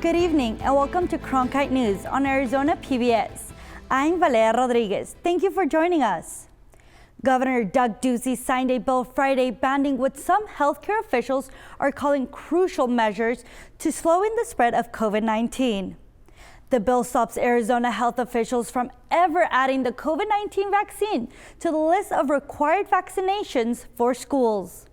Good evening and welcome to Cronkite News on Arizona PBS. I'm Valeria Rodriguez. Thank you for joining us. Governor Doug Ducey signed a bill Friday banning what some healthcare officials are calling crucial measures to slowing the spread of COVID-19. The bill stops Arizona health officials from ever adding the COVID-19 vaccine to the list of required vaccinations for schools.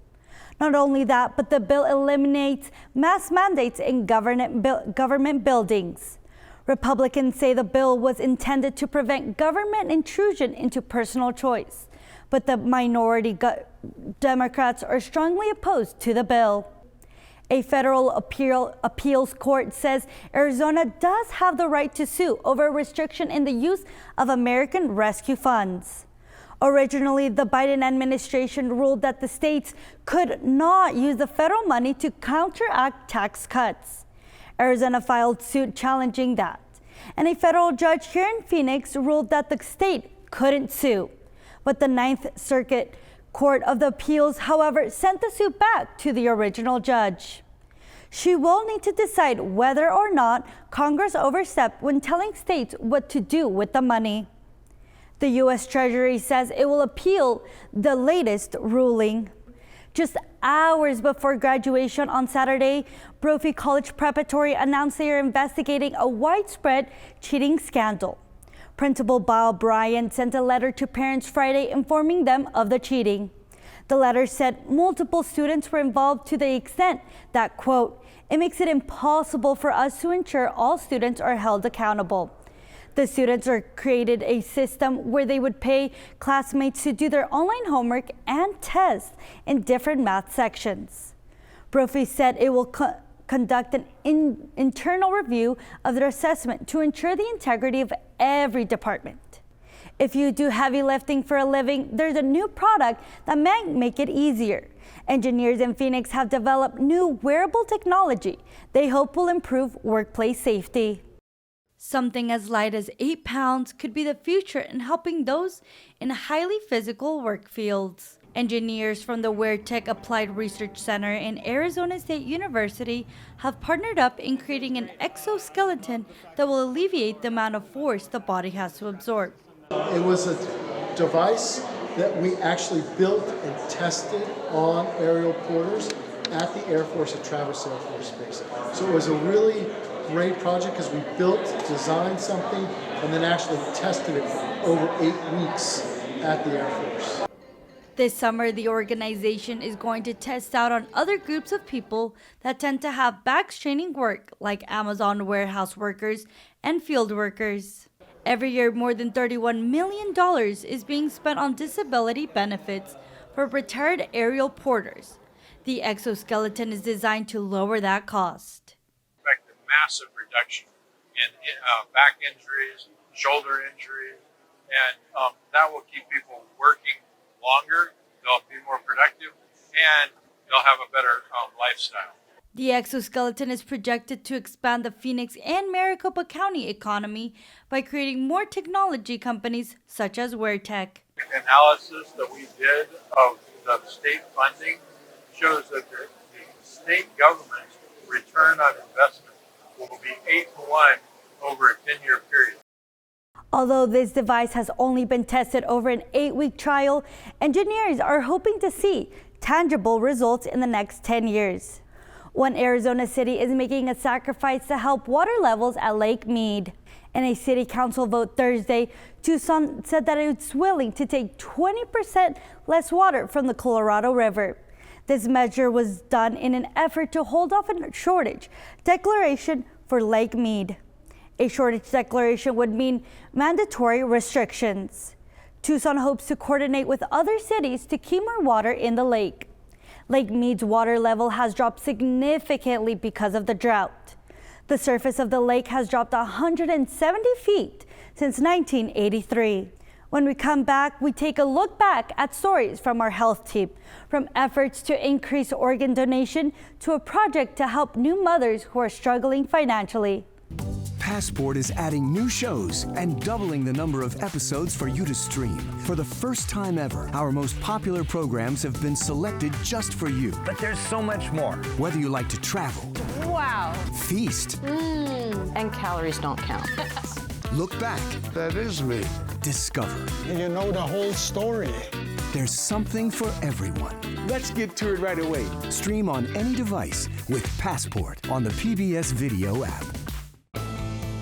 Not only that, but the bill eliminates mask mandates in government buildings. Republicans say the bill was intended to prevent government intrusion into personal choice, but the minority Democrats are strongly opposed to the bill. A federal appeals court says Arizona does have the right to sue over a restriction in the use of American rescue funds. Originally, the Biden administration ruled that the states could not use the federal money to counteract tax cuts. Arizona filed suit challenging that, and a federal judge here in Phoenix ruled that the state couldn't sue. But the Ninth Circuit Court of the Appeals, however, sent the suit back to the original judge. She will need to decide whether or not Congress overstepped when telling states what to do with the money. The U.S. Treasury says it will appeal the latest ruling. Just hours before graduation on Saturday, Brophy College Preparatory announced they are investigating a widespread cheating scandal. Principal Bob Bryant sent a letter to parents Friday informing them of the cheating. The letter said multiple students were involved to the extent that, quote, "it makes it impossible for us to ensure all students are held accountable." The students created a system where they would pay classmates to do their online homework and tests in different math sections. Brophy said it will conduct an internal review of their assessment to ensure the integrity of every department. If you do heavy lifting for a living, there's a new product that might make it easier. Engineers in Phoenix have developed new wearable technology they hope will improve workplace safety. Something as light as 8 pounds could be the future in helping those in highly physical work fields. Engineers from the WearTech Applied Research Center in Arizona State University have partnered up in creating an exoskeleton that will alleviate the amount of force the body has to absorb. It was a device that we actually built and tested on aerial porters at the Air Force at Travis Air Force Base. So it was a really great project because we built, designed something, and then actually tested it for over 8 weeks at the Air Force. This summer, the organization is going to test out on other groups of people that tend to have back straining work, like Amazon warehouse workers and field workers. Every year, more than $31 million is being spent on disability benefits for retired aerial porters. The exoskeleton is designed to lower that cost. Expect a massive reduction in back injuries, shoulder injuries, and that will keep people working longer, they'll be more productive, and they'll have a better lifestyle. The exoskeleton is projected to expand the Phoenix and Maricopa County economy by creating more technology companies such as WearTech. The analysis that we did of the state funding shows that the state government's return on investment will be 8-to-1 over a 10-year period. Although this device has only been tested over an 8-week trial, engineers are hoping to see tangible results in the next 10 years. One Arizona city is making a sacrifice to help water levels at Lake Mead. In a city council vote Thursday, Tucson said that it's willing to take 20% less water from the Colorado River. This measure was done in an effort to hold off a shortage declaration for Lake Mead. A shortage declaration would mean mandatory restrictions. Tucson hopes to coordinate with other cities to keep more water in the lake. Lake Mead's water level has dropped significantly because of the drought. The surface of the lake has dropped 170 feet since 1983. When we come back, we take a look back at stories from our health team, from efforts to increase organ donation to a project to help new mothers who are struggling financially. Passport is adding new shows and doubling the number of episodes for you to stream. For the first time ever, our most popular programs have been selected just for you. But there's so much more. Whether you like to travel, wow, Wow. Feast. And calories don't count. Look back. That is me. Discover. You know the whole story. There's something for everyone. Let's get to it right away. Stream on any device with Passport on the PBS Video app.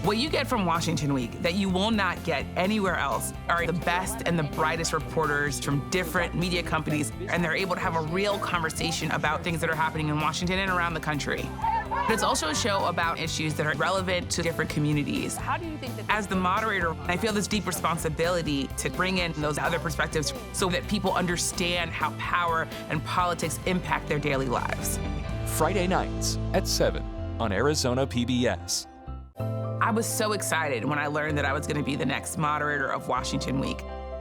What you get from Washington Week that you will not get anywhere else are the best and the brightest reporters from different media companies, and they're able to have a real conversation about things that are happening in Washington and around the country. But it's also a show about issues that are relevant to different communities. How do you think that... As the moderator, I feel this deep responsibility to bring in those other perspectives so that people understand how power and politics impact their daily lives. Friday nights at 7 on Arizona PBS. I was so excited when I learned that I was going to be the next moderator of Washington Week.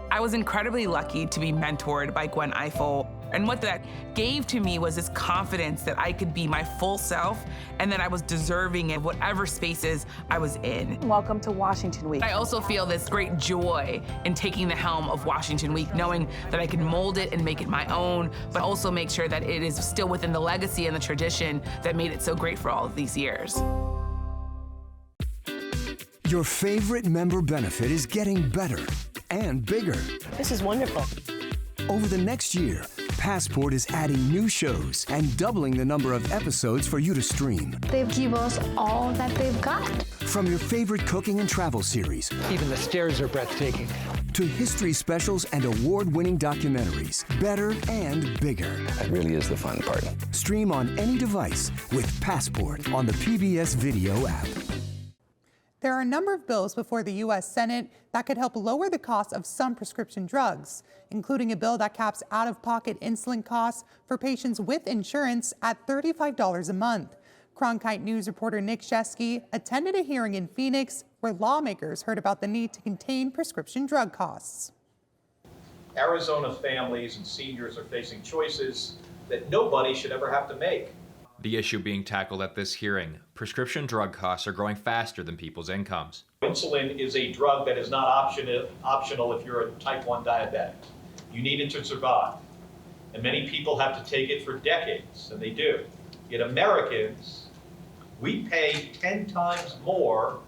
I was incredibly lucky to be mentored by Gwen Ifill, and what that gave to me was this confidence that I could be my full self and that I was deserving in whatever spaces I was in. Welcome to Washington Week. I also feel this great joy in taking the helm of Washington Week, knowing that I can mold it and make it my own, but also make sure that it is still within the legacy and the tradition that made it so great for all of these years. Your favorite member benefit is getting better and bigger. This is wonderful. Over the next year, Passport is adding new shows and doubling the number of episodes for you to stream. They give us all that they've got. From your favorite cooking and travel series, Even the stairs are breathtaking. to history specials and award-winning documentaries, better and bigger. That really is the fun part. Stream on any device with Passport on the PBS Video app. There are a number of bills before the U.S. Senate that could help lower the cost of some prescription drugs, including a bill that caps out-of-pocket insulin costs for patients with insurance at $35 a month. Cronkite News reporter Nick Shesky attended a hearing in Phoenix where lawmakers heard about the need to contain prescription drug costs. Arizona families and seniors are facing choices that nobody should ever have to make. The issue being tackled at this hearing: prescription drug costs are growing faster than people's incomes. Insulin is a drug that is not optional if you're a type 1 diabetic. You need it to survive. And many people have to take it for decades, and they do. Yet Americans, we pay 10 times more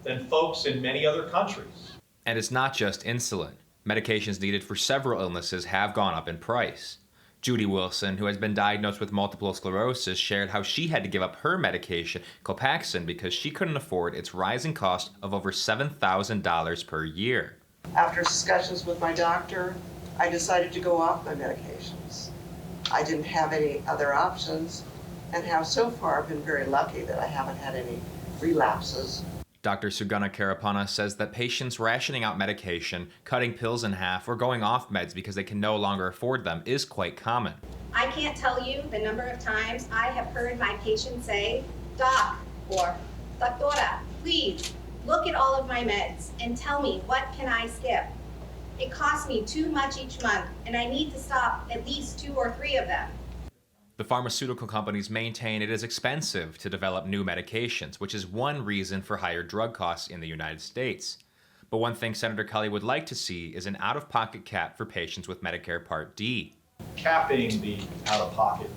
than folks in many other countries. And it's not just insulin. Medications needed for several illnesses have gone up in price. Judy Wilson, who has been diagnosed with multiple sclerosis, shared how she had to give up her medication, Copaxone, because she couldn't afford its rising cost of over $7,000 per year. After discussions with my doctor, I decided to go off my medications. I didn't have any other options and have so far been very lucky that I haven't had any relapses. Dr. Sugana Karapana says that patients rationing out medication, cutting pills in half, or going off meds because they can no longer afford them is quite common. I can't tell you the number of times I have heard my patients say, "Doc," or "Doctora, please look at all of my meds and tell me what can I skip. It costs me too much each month and I need to stop at least 2 or 3 of them." The pharmaceutical companies maintain it is expensive to develop new medications, which is one reason for higher drug costs in the United States. But one thing Senator Kelly would like to see is an out-of-pocket cap for patients with Medicare Part D. Capping the out-of-pocket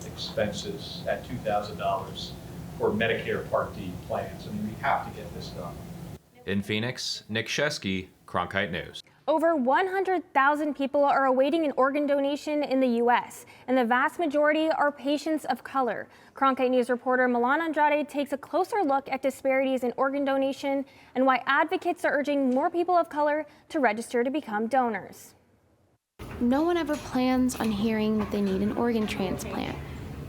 expenses at $2,000 for Medicare Part D plans. I mean, we have to get this done. In Phoenix, Nick Shesky, Cronkite News. Over 100,000 people are awaiting an organ donation in the U.S., and the vast majority are patients of color. Cronkite News reporter Milan Andrade takes a closer look at disparities in organ donation and why advocates are urging more people of color to register to become donors. No one ever plans on hearing that they need an organ transplant.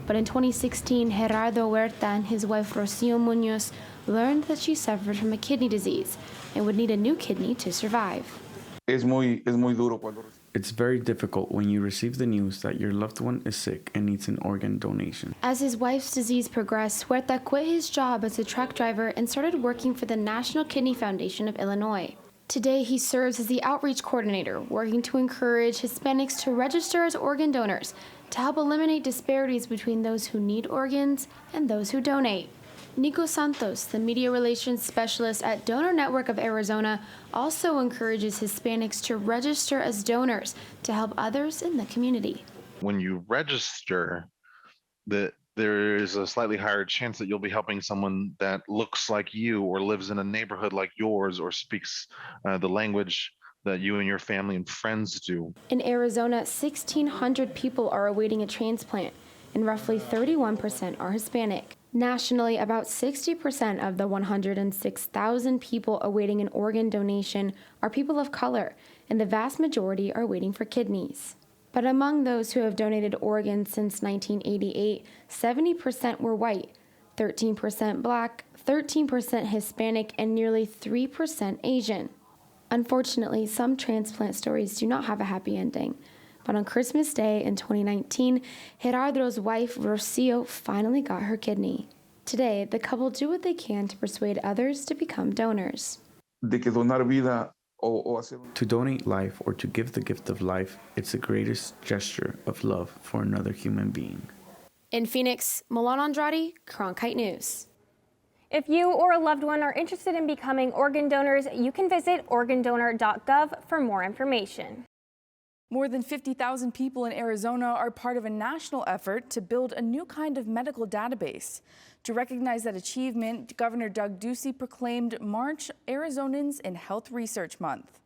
But in 2016, Gerardo Huerta and his wife Rocio Munoz learned that she suffered from a kidney disease and would need a new kidney to survive. It's very difficult when you receive the news that your loved one is sick and needs an organ donation. As his wife's disease progressed, Huerta quit his job as a truck driver and started working for the National Kidney Foundation of Illinois. Today, he serves as the outreach coordinator, working to encourage Hispanics to register as organ donors to help eliminate disparities between those who need organs and those who donate. Nico Santos, the media relations specialist at Donor Network of Arizona, also encourages Hispanics to register as donors to help others in the community. When you register, the there is a slightly higher chance that you'll be helping someone that looks like you or lives in a neighborhood like yours or speaks the language that you and your family and friends do. In Arizona, 1,600 people are awaiting a transplant, and roughly 31% are Hispanic. Nationally, about 60% of the 106,000 people awaiting an organ donation are people of color, and the vast majority are waiting for kidneys. But among those who have donated organs since 1988, 70% were white, 13% black, 13% Hispanic, and nearly 3% Asian. Unfortunately, some transplant stories do not have a happy ending. But on Christmas Day in 2019, Gerardo's wife, Rocio, finally got her kidney. Today, the couple do what they can to persuade others to become donors. To donate life or to give the gift of life, it's the greatest gesture of love for another human being. In Phoenix, Milan Andrade, Cronkite News. If you or a loved one are interested in becoming organ donors, you can visit organdonor.gov for more information. More than 50,000 people in Arizona are part of a national effort to build a new kind of medical database. To recognize that achievement, Governor Doug Ducey proclaimed March Arizonans in Health Research Month.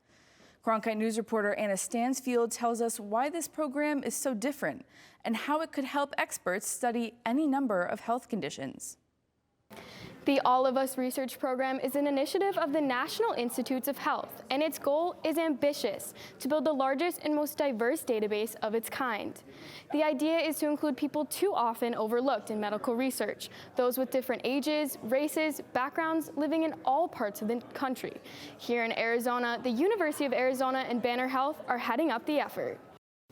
Cronkite News reporter Anna Stansfield tells us why this program is so different and how it could help experts study any number of health conditions. The All of Us research program is an initiative of the National Institutes of Health, and its goal is ambitious: to build the largest and most diverse database of its kind. The idea is to include people too often overlooked in medical research, those with different ages, races, backgrounds, living in all parts of the country. Here in Arizona, the University of Arizona and Banner Health are heading up the effort.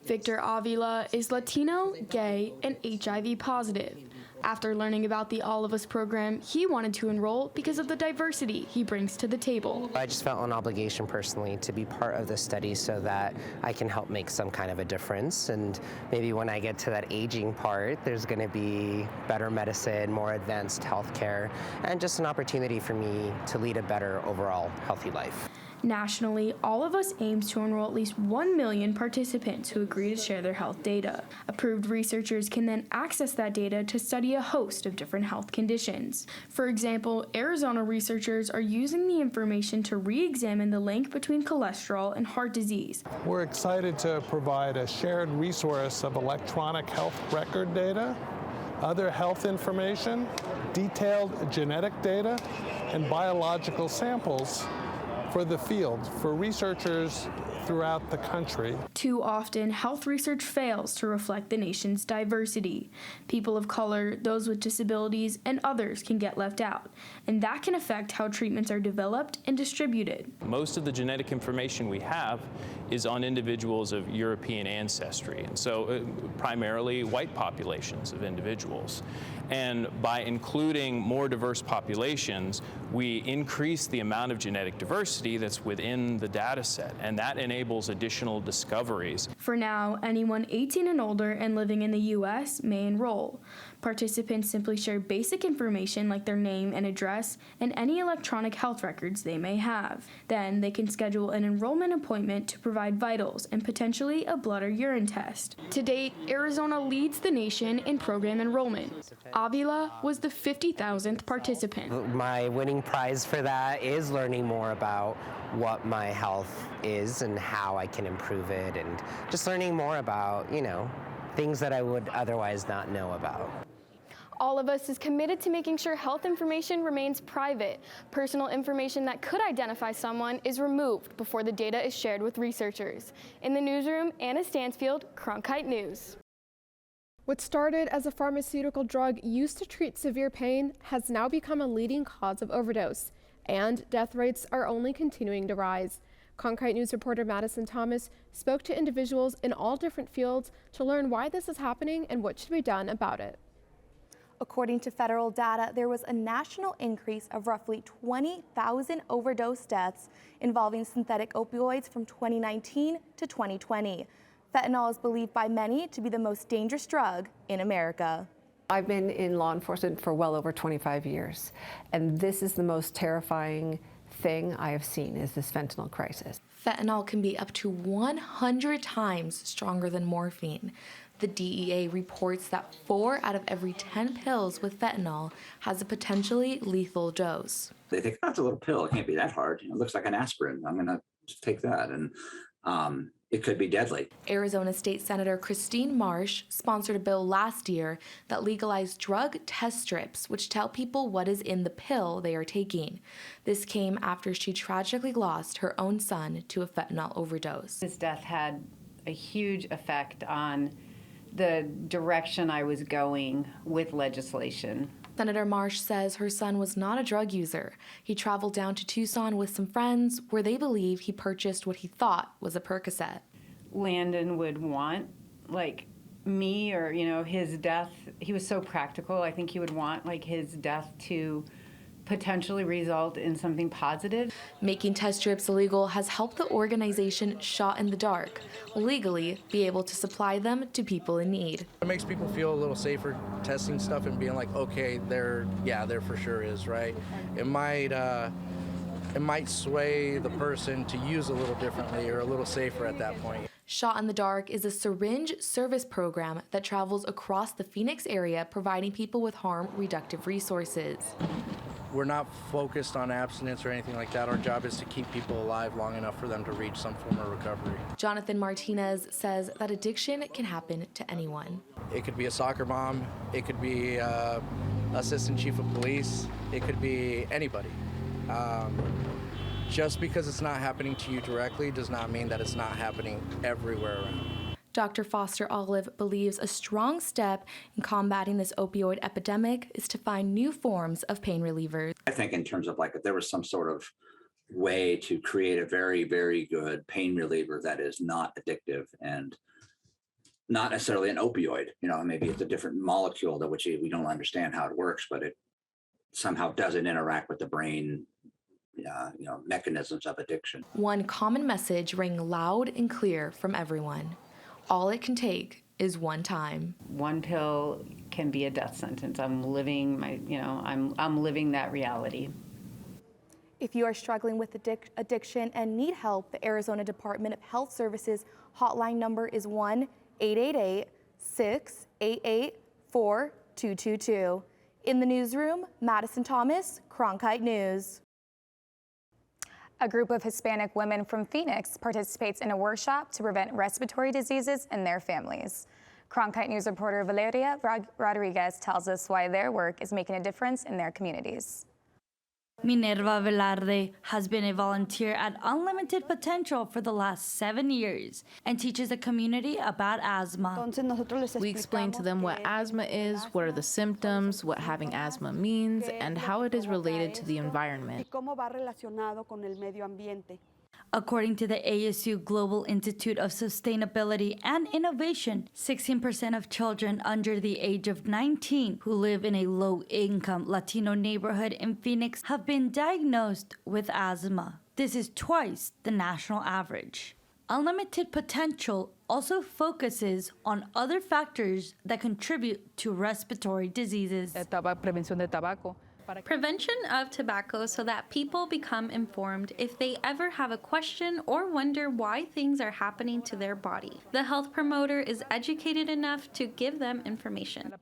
Victor Avila is Latino, gay, and HIV positive. After learning about the All of Us program, he wanted to enroll because of the diversity he brings to the table. I just felt an obligation personally to be part of the study so that I can help make some kind of a difference. And maybe when I get to that aging part, there's going to be better medicine, more advanced healthcare, and just an opportunity for me to lead a better overall healthy life. Nationally, All of Us aims to enroll at least 1 million participants who agree to share their health data. Approved researchers can then access that data to study a host of different health conditions. For example, Arizona researchers are using the information to re-examine the link between cholesterol and heart disease. We're excited to provide a shared resource of electronic health record data, other health information, detailed genetic data, and biological samples for the field, for researchers throughout the country. Too often, health research fails to reflect the nation's diversity. People of color, those with disabilities, and others can get left out, and that can affect how treatments are developed and distributed. Most of the genetic information we have is on individuals of European ancestry, and so primarily white populations of individuals. And by including more diverse populations, we increase the amount of genetic diversity that's within the data set, and that enables additional discoveries. For now, anyone 18 and older and living in the U.S. may enroll. Participants simply share basic information like their name and address and any electronic health records they may have. Then they can schedule an enrollment appointment to provide vitals and potentially a blood or urine test. To date, Arizona leads the nation in program enrollment. Avila was the 50,000th participant. My winning prize for that is learning more about what my health is and how I can improve it, and just learning more about, things that I would otherwise not know about. All of Us is committed to making sure health information remains private. Personal information that could identify someone is removed before the data is shared with researchers. In the newsroom, Anna Stansfield, Cronkite News. What started as a pharmaceutical drug used to treat severe pain has now become a leading cause of overdose, and death rates are only continuing to rise. Cronkite News reporter Madison Thomas spoke to individuals in all different fields to learn why this is happening and what should be done about it. According to federal data, there was a national increase of roughly 20,000 overdose deaths involving synthetic opioids from 2019 to 2020. Fentanyl is believed by many to be the most dangerous drug in America. I've been in law enforcement for well over 25 years, and this is the most terrifying thing I have seen is this fentanyl crisis. Fentanyl can be up to 100 times stronger than morphine. The DEA reports that 4 out of every 10 pills with fentanyl has a potentially lethal dose. They think, oh, it's a little pill. It can't be that hard. It looks like an aspirin. I'm going to just take that. And it could be deadly. Arizona State Senator Christine Marsh sponsored a bill last year that legalized drug test strips, which tell people what is in the pill they are taking. This came after she tragically lost her own son to a fentanyl overdose. His death had a huge effect on the direction I was going with legislation. Senator Marsh says her son was not a drug user. He traveled down to Tucson with some friends where they believe he purchased what he thought was a Percocet. Landon would want, like, me or, his death. He was so practical. I think he would want, his death to potentially result in something positive. Making test strips illegal has helped the organization Shot in the Dark legally be able to supply them to people in need. It makes people feel a little safer testing stuff and being like, okay, there for sure is, right? It might sway the person to use a little differently or a little safer at that point. Shot in the Dark is a syringe service program that travels across the Phoenix area, providing people with harm reductive resources. We're not focused on abstinence or anything like that. Our job is to keep people alive long enough for them to reach some form of recovery. Jonathan Martinez says that addiction can happen to anyone. It could be a soccer mom. It could be assistant chief of police. It could be anybody. Just because it's not happening to you directly does not mean that it's not happening everywhere around. Dr. Foster Olive believes a strong step in combating this opioid epidemic is to find new forms of pain relievers. I think in terms of if there was some sort of way to create a very, very good pain reliever that is not addictive and not necessarily an opioid, maybe it's a different molecule that which we don't understand how it works, but it somehow doesn't interact with the brain mechanisms of addiction. One common message rang loud and clear from everyone. All it can take is one time. One pill can be a death sentence. I'm living I'm living that reality. If you are struggling with addiction and need help, the Arizona Department of Health Services hotline number is 1-888-688-4222. In the newsroom, Madison Thomas, Cronkite News. A group of Hispanic women from Phoenix participates in a workshop to prevent respiratory diseases in their families. Cronkite News reporter Valeria Rodriguez tells us why their work is making a difference in their communities. Minerva Velarde has been a volunteer at Unlimited Potential for the last 7 years and teaches the community about asthma. We explain to them what asthma is, what are the symptoms, what having asthma means, and how it is related to the environment. According to the ASU Global Institute of Sustainability and Innovation, 16% of children under the age of 19 who live in a low-income Latino neighborhood in Phoenix have been diagnosed with asthma. This is twice the national average. Unlimited Potential also focuses on other factors that contribute to respiratory diseases. Prevention of tobacco so that people become informed if they ever have a question or wonder why things are happening to their body. The health promoter is educated enough to give them information.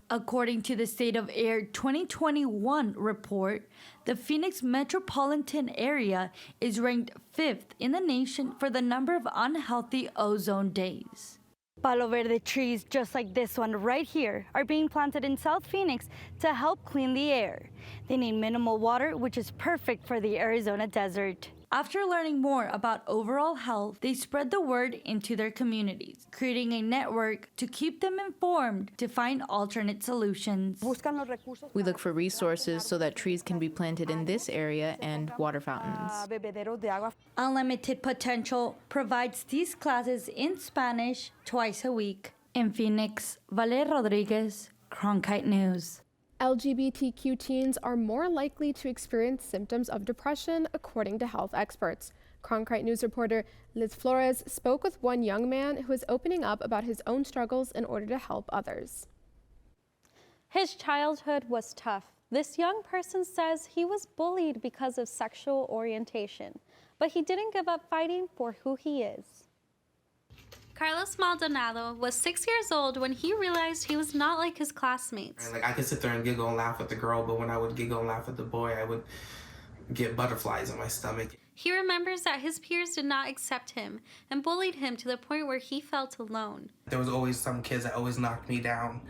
According to the State of Air 2021 report, the Phoenix metropolitan area is ranked 5th in the nation for the number of unhealthy ozone days. Palo Verde trees just like this one right here are being planted in South Phoenix to help clean the air. They need minimal water, which is perfect for the Arizona desert. After learning more about overall health, they spread the word into their communities, creating a network to keep them informed to find alternate solutions. We look for resources so that trees can be planted in this area and water fountains. Unlimited Potential provides these classes in Spanish twice a week. In Phoenix, Valeria Rodriguez, Cronkite News. LGBTQ teens are more likely to experience symptoms of depression, according to health experts. Cronkite News reporter Liz Flores spoke with one young man who is opening up about his own struggles in order to help others. His childhood was tough. This young person says he was bullied because of sexual orientation, but he didn't give up fighting for who he is. Carlos Maldonado was 6 years old when he realized he was not like his classmates. Like, I could sit there and giggle and laugh at the girl, but when I would giggle and laugh at the boy, I would get butterflies in my stomach. He remembers that his peers did not accept him and bullied him to the point where he felt alone. There was always some kids that always knocked me down.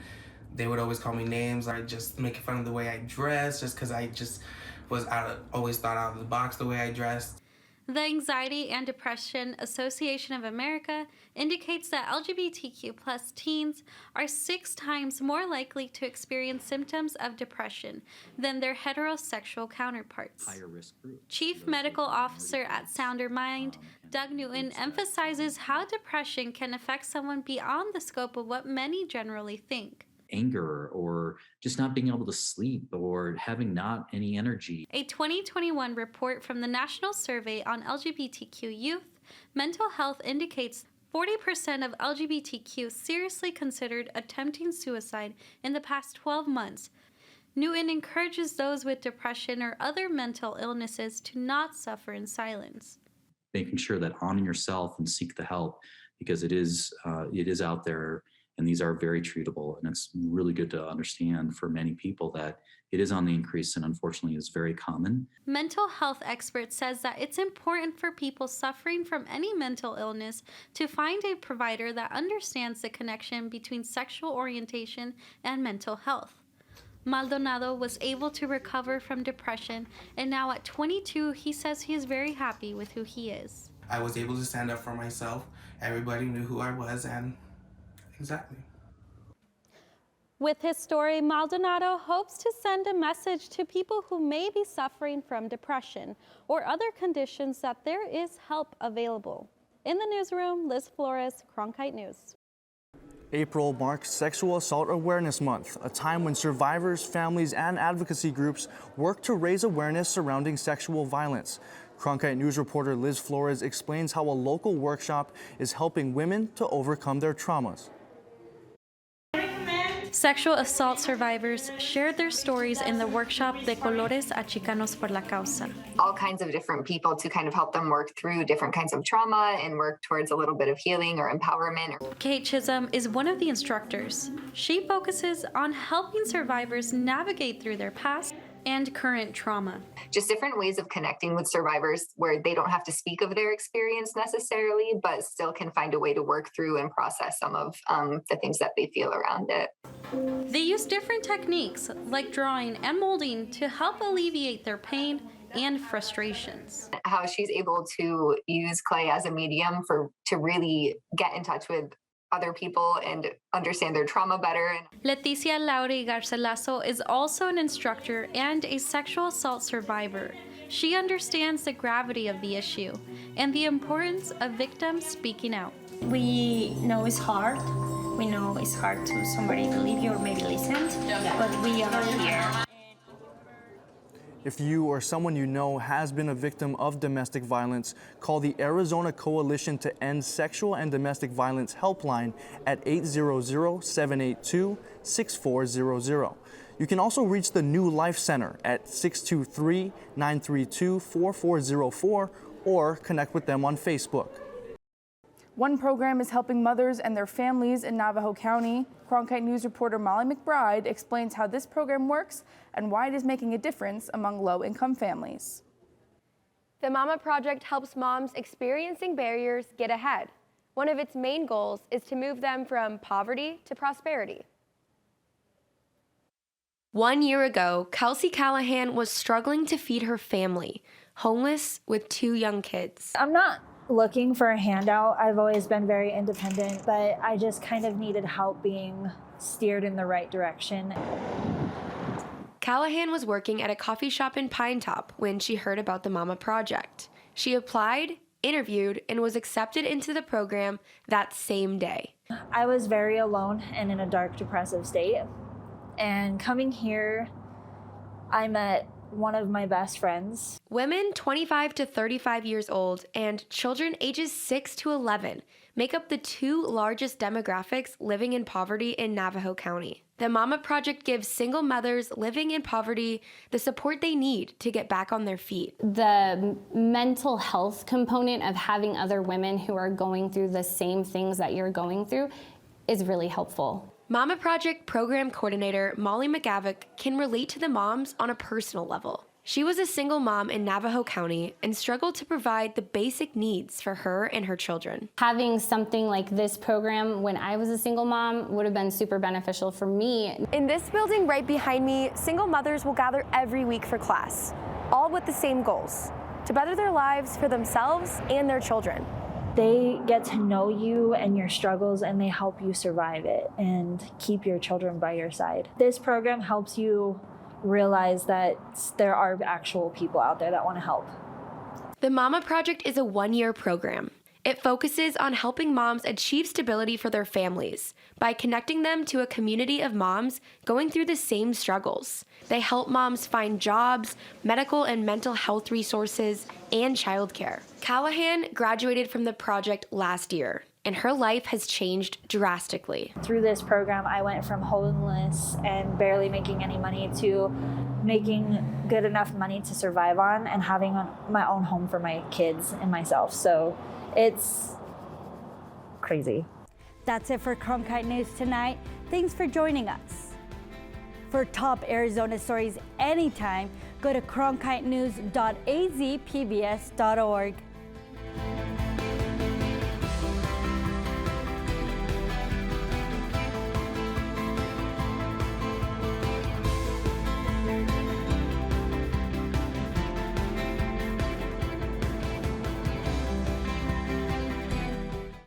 They would always call me names. I just make fun of the way I dressed just because I just was always thought out of the box the way I dressed. The Anxiety and Depression Association of America indicates that LGBTQ plus teens are 6 times more likely to experience symptoms of depression than their heterosexual counterparts. Higher risk group. Chief Medical Officer at Sounder Mind, Doug Newton, emphasizes how depression can affect someone beyond the scope of what many generally think. Anger or just not being able to sleep or having not any energy. A 2021 report from the National Survey on LGBTQ Youth Mental Health indicates 40% of LGBTQ seriously considered attempting suicide in the past 12 months. Newton encourages those with depression or other mental illnesses to not suffer in silence. Making sure that honor yourself and seek the help, because it is out there. And these are very treatable. And it's really good to understand for many people that it is on the increase and unfortunately is very common. Mental health expert says that it's important for people suffering from any mental illness to find a provider that understands the connection between sexual orientation and mental health. Maldonado was able to recover from depression, and now at 22, he says he is very happy with who he is. I was able to stand up for myself. Everybody knew who I was, and exactly. With his story, Maldonado hopes to send a message to people who may be suffering from depression or other conditions that there is help available. In the newsroom, Liz Flores, Cronkite News. April marks Sexual Assault Awareness Month, a time when survivors, families, and advocacy groups work to raise awareness surrounding sexual violence. Cronkite News reporter Liz Flores explains how a local workshop is helping women to overcome their traumas. Sexual assault survivors shared their stories in the workshop De Colores a Chicanos por la Causa. All kinds of different people to kind of help them work through different kinds of trauma and work towards a little bit of healing or empowerment. Kate Chisholm is one of the instructors. She focuses on helping survivors navigate through their past and current trauma. Just different ways of connecting with survivors where they don't have to speak of their experience necessarily, but still can find a way to work through and process some of the things that they feel around it. They use different techniques like drawing and molding to help alleviate their pain and frustrations. How she's able to use clay as a medium to really get in touch with other people and understand their trauma better. Leticia Lauri Garcelaso is also an instructor and a sexual assault survivor. She understands the gravity of the issue and the importance of victims speaking out. We know it's hard. We know it's hard to somebody believe you or maybe listen, but we are here. If you or someone you know has been a victim of domestic violence, call the Arizona Coalition to End Sexual and Domestic Violence helpline at 800-782-6400. You can also reach the New Life Center at 623-932-4404 or connect with them on Facebook. One program is helping mothers and their families in Navajo County. Cronkite News reporter Molly McBride explains how this program works and why it is making a difference among low-income families. The Mama Project helps moms experiencing barriers get ahead. One of its main goals is to move them from poverty to prosperity. 1 year ago, Kelsey Callahan was struggling to feed her family, homeless with 2 young kids. I'm not looking for a handout. I've always been very independent, but I just kind of needed help being steered in the right direction. Callahan was working at a coffee shop in Pine Top when she heard about the Mama Project. She applied, interviewed, and was accepted into the program that same day. I was very alone and in a dark, depressive state. And coming here, I met one of my best friends. Women 25 to 35 years old and children ages 6 to 11 make up the 2 largest demographics living in poverty in Navajo County. The Mama Project gives single mothers living in poverty the support they need to get back on their feet. The mental health component of having other women who are going through the same things that you're going through is really helpful. Mama Project Program Coordinator Molly McGavick can relate to the moms on a personal level. She was a single mom in Navajo County and struggled to provide the basic needs for her and her children. Having something like this program when I was a single mom would have been super beneficial for me. In this building right behind me, single mothers will gather every week for class, all with the same goals: to better their lives for themselves and their children. They get to know you and your struggles, and they help you survive it and keep your children by your side. This program helps you realize that there are actual people out there that want to help. The Mama Project is a 1-year program. It focuses on helping moms achieve stability for their families by connecting them to a community of moms going through the same struggles. They help moms find jobs, medical and mental health resources, and childcare. Callahan graduated from the project last year, and her life has changed drastically. Through this program, I went from homeless and barely making any money to making good enough money to survive on and having my own home for my kids and myself. So it's crazy. That's it for Cronkite News tonight. Thanks for joining us. For top Arizona stories anytime, go to cronkitenews.azpbs.org.